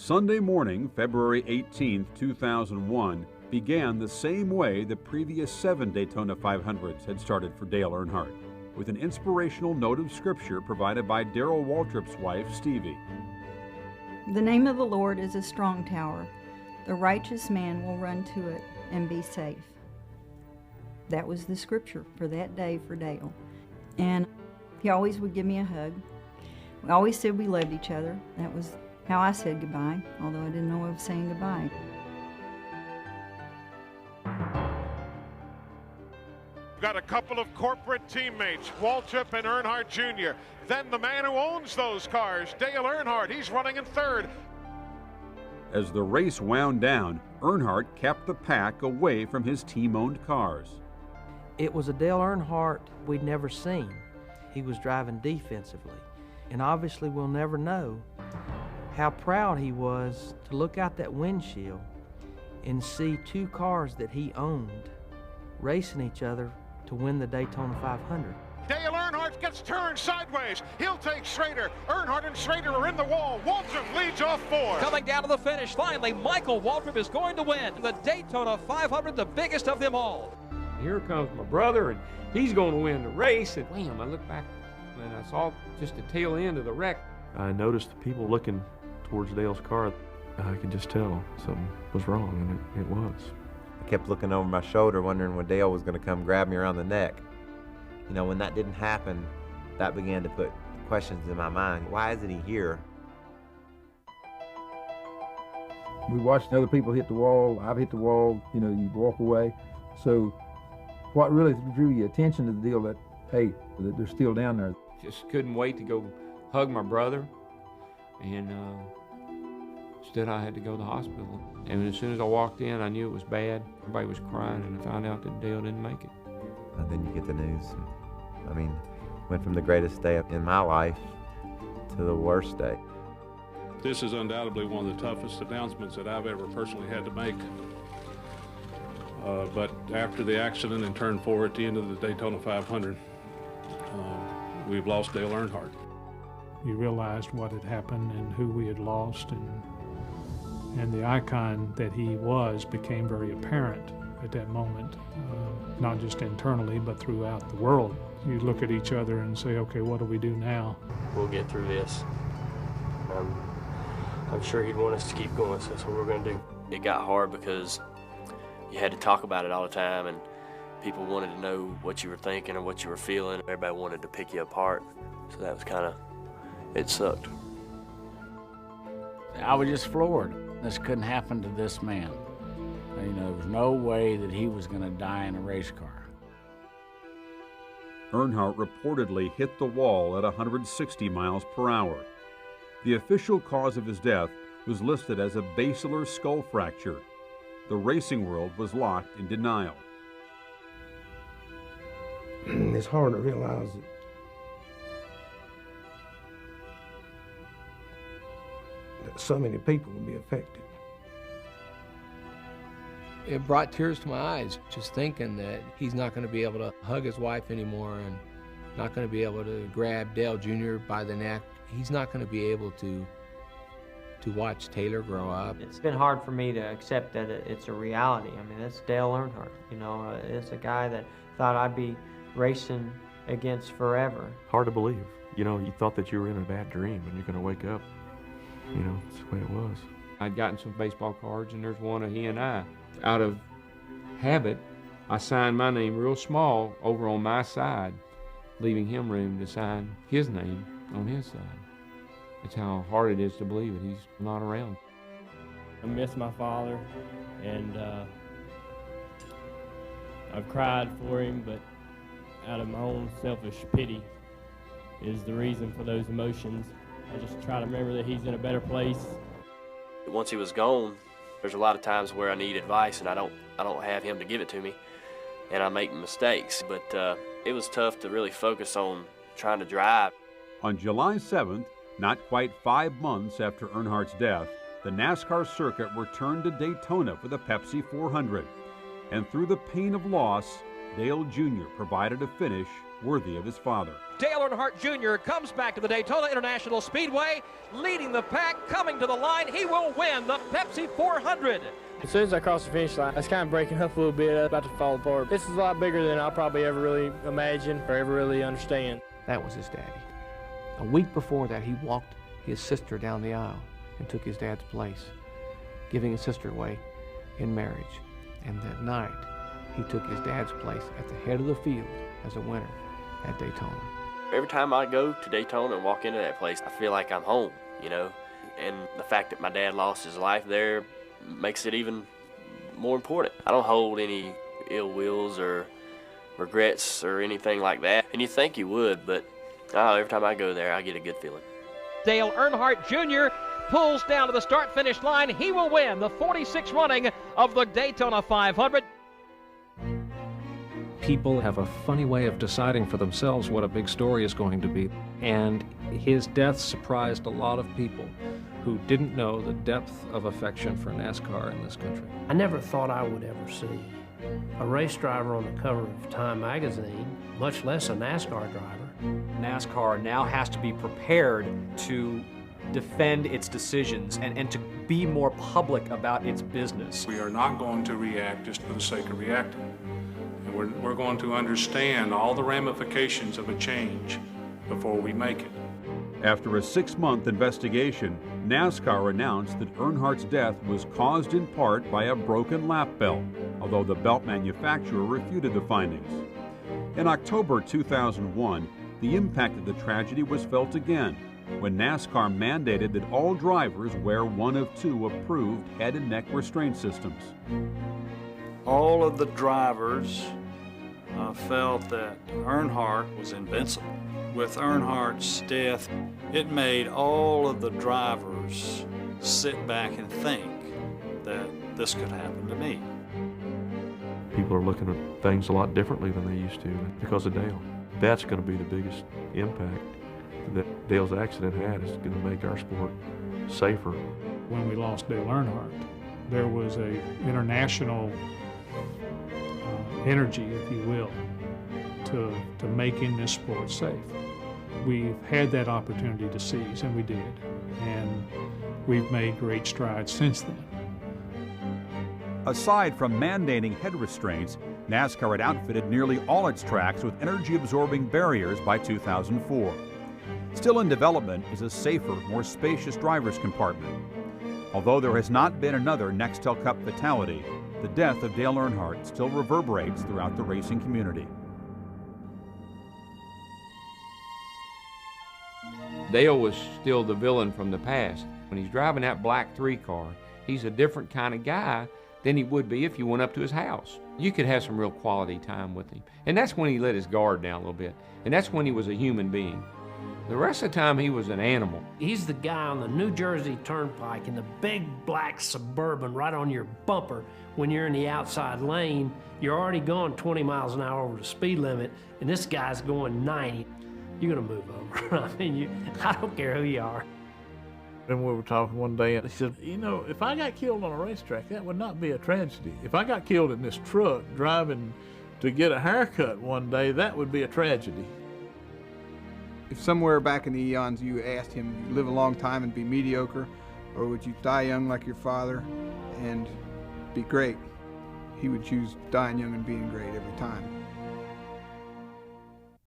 Sunday morning, February 18, 2001, began the same way the previous 7 Daytona 500s had started for Dale Earnhardt, with an inspirational note of scripture provided by Darrell Waltrip's wife, Stevie. The name of the Lord is a strong tower. The righteous man will run to it and be safe. That was the scripture for that day for Dale. And he always would give me a hug. We always said we loved each other. That was how I said goodbye, although I didn't know I was saying goodbye. Got a couple of corporate teammates, Waltrip and Earnhardt Jr. Then the man who owns those cars, Dale Earnhardt, he's running in third. As the race wound down, Earnhardt kept the pack away from his team-owned cars. It was a Dale Earnhardt we'd never seen. He was driving defensively. And obviously we'll never know how proud he was to look out that windshield and see 2 cars that he owned racing each other to win the Daytona 500. Dale Earnhardt gets turned sideways. He'll take Schrader. Earnhardt and Schrader are in the wall. Waltrip leads off 4. Coming down to the finish, finally, Michael Waltrip is going to win the Daytona 500, the biggest of them all. Here comes my brother, and he's going to win the race. And wham, I look back, and I saw just the tail end of the wreck. I noticed the people looking towards Dale's car. I could just tell something was wrong, and it was. I kept looking over my shoulder, wondering when Dale was going to come grab me around the neck. You know, when that didn't happen, that began to put questions in my mind. Why isn't he here? We watched other people hit the wall. I've hit the wall. You know, you walk away. So what really drew your attention to the deal that, hey, that they're still down there? Just couldn't wait to go hug my brother, and instead I had to go to the hospital. And as soon as I walked in, I knew it was bad. Everybody was crying, and I found out that Dale didn't make it. And then you get the news. I mean, went from the greatest day in my life to the worst day. This is undoubtedly one of the toughest announcements that I've ever personally had to make. But after the accident in turn 4 at the end of the Daytona 500, we've lost Dale Earnhardt. You realized what had happened and who we had lost, and the icon that he was became very apparent at that moment, not just internally, but throughout the world. You look at each other and say, okay, what do we do now? We'll get through this. I'm sure he'd want us to keep going, so that's what we're going to do. It got hard because you had to talk about it all the time, and people wanted to know what you were thinking or what you were feeling. Everybody wanted to pick you apart, so that was kind of, it sucked. I was just floored. This couldn't happen to this man. You know, there was no way that he was going to die in a race car. Earnhardt reportedly hit the wall at 160 miles per hour. The official cause of his death was listed as a basilar skull fracture. The racing world was locked in denial. It's hard to realize that so many people will be affected. It brought tears to my eyes, just thinking that he's not going to be able to hug his wife anymore and not going to be able to grab Dale Jr. by the neck. He's not going to be able to watch Taylor grow up. It's been hard for me to accept that it's a reality. I mean, it's Dale Earnhardt. You know, it's a guy that thought I'd be racing against forever. Hard to believe. You know, you thought that you were in a bad dream and you're going to wake up. You know, it's the way it was. I'd gotten some baseball cards, and there's one of he and I. Out of habit, I signed my name real small over on my side, leaving him room to sign his name on his side. That's how hard it is to believe it. He's not around. I miss my father, and I've cried for him, but out of my own selfish pity is the reason for those emotions. I just try to remember that he's in a better place. Once he was gone, there's a lot of times where I need advice and I don't have him to give it to me, and I make mistakes. But it was tough to really focus on trying to drive. On July 7th, not quite 5 months after Earnhardt's death, the NASCAR circuit returned to Daytona for the Pepsi 400. And through the pain of loss, Dale Jr. provided a finish worthy of his father. Dale Earnhardt Jr. comes back to the Daytona International Speedway, leading the pack, coming to the line. He will win the Pepsi 400. As soon as I crossed the finish line, I was kind of breaking up a little bit, about to fall apart. This is a lot bigger than I'll probably ever really imagine or ever really understand. That was his daddy. A week before that, he walked his sister down the aisle and took his dad's place, giving his sister away in marriage. And that night, he took his dad's place at the head of the field as a winner at Daytona. Every time I go to Daytona and walk into that place, I feel like I'm home, you know? And the fact that my dad lost his life there makes it even more important. I don't hold any ill wills or regrets or anything like that. And you think you would, but every time I go there, I get a good feeling. Dale Earnhardt Jr. pulls down to the start-finish line. He will win the 46th running of the Daytona 500. People have a funny way of deciding for themselves what a big story is going to be, and his death surprised a lot of people who didn't know the depth of affection for NASCAR in this country. I never thought I would ever see a race driver on the cover of Time magazine, much less a NASCAR driver. NASCAR now has to be prepared to defend its decisions and to be more public about its business. We are not going to react just for the sake of reacting. And we're going to understand all the ramifications of a change before we make it. After a 6-month investigation, NASCAR announced that Earnhardt's death was caused in part by a broken lap belt, although the belt manufacturer refuted the findings. In October 2001, the impact of the tragedy was felt again when NASCAR mandated that all drivers wear one of 2 approved head and neck restraint systems. All of the drivers felt that Earnhardt was invincible. With Earnhardt's death, it made all of the drivers sit back and think that this could happen to me. People are looking at things a lot differently than they used to because of Dale. That's going to be the biggest impact that Dale's accident had, is going to make our sport safer. When we lost Dale Earnhardt, there was a international energy, if you will, to making this sport safe. We've had that opportunity to seize, and we did. And we've made great strides since then. Aside from mandating head restraints, NASCAR had outfitted nearly all its tracks with energy-absorbing barriers by 2004. Still in development is a safer, more spacious driver's compartment. Although there has not been another Nextel Cup fatality, the death of Dale Earnhardt still reverberates throughout the racing community. Dale was still the villain from the past. When he's driving that black 3 car, he's a different kind of guy than he would be if you went up to his house. You could have some real quality time with him. And that's when he let his guard down a little bit. And that's when he was a human being. The rest of the time, he was an animal. He's the guy on the New Jersey Turnpike in the big black Suburban right on your bumper. When you're in the outside lane, you're already going 20 miles an hour over the speed limit, and this guy's going 90. You're gonna move over. I mean, I don't care who you are. And we were talking one day, and he said, you know, if I got killed on a racetrack, that would not be a tragedy. If I got killed in this truck driving to get a haircut one day, that would be a tragedy. If somewhere back in the eons you asked him, you live a long time and be mediocre, or would you die young like your father and be great, he would choose dying young and being great every time.